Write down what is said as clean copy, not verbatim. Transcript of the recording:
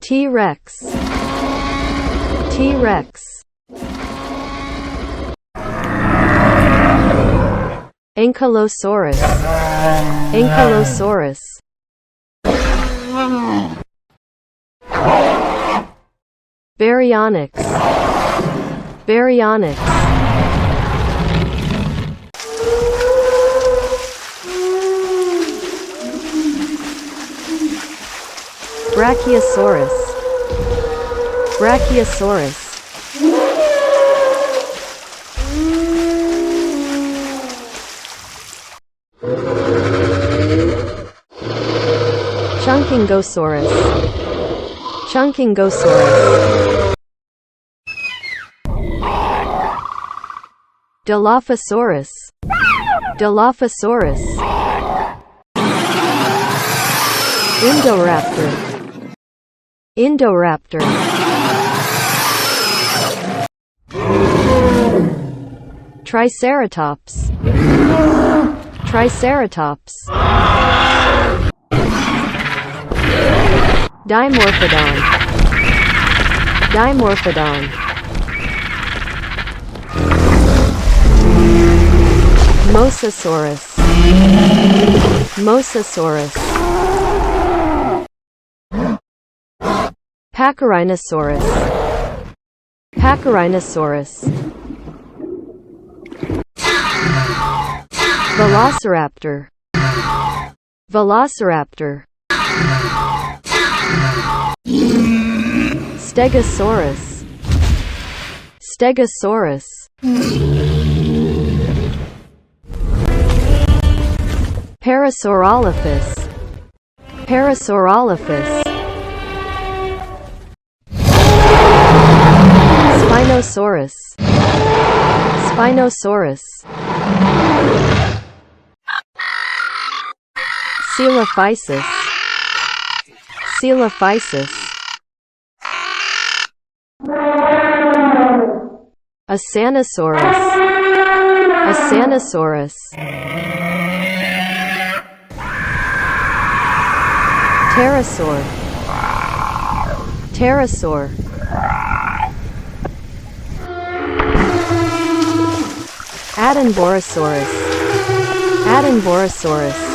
T-Rex. T-Rex. Ankylosaurus. Ankylosaurus. Baryonyx. Baryonyx. Brachiosaurus. Brachiosaurus. Chungkingosaurus. Chungkingosaurus. Dilophosaurus. Dilophosaurus. Indoraptor. Indoraptor. Triceratops. Triceratops. Dimorphodon. Dimorphodon. Mosasaurus. Mosasaurus. Pachyrhinosaurus. Pachyrhinosaurus. Velociraptor. Velociraptor. Stegosaurus. Stegosaurus. Parasaurolophus. Parasaurolophus. Spinosaurus. Spinosaurus. Coelophysis. Coelophysis. Isanosaurus. Isanosaurus. Pterosaur. Pterosaur. Attenborosaurus. Attenborosaurus.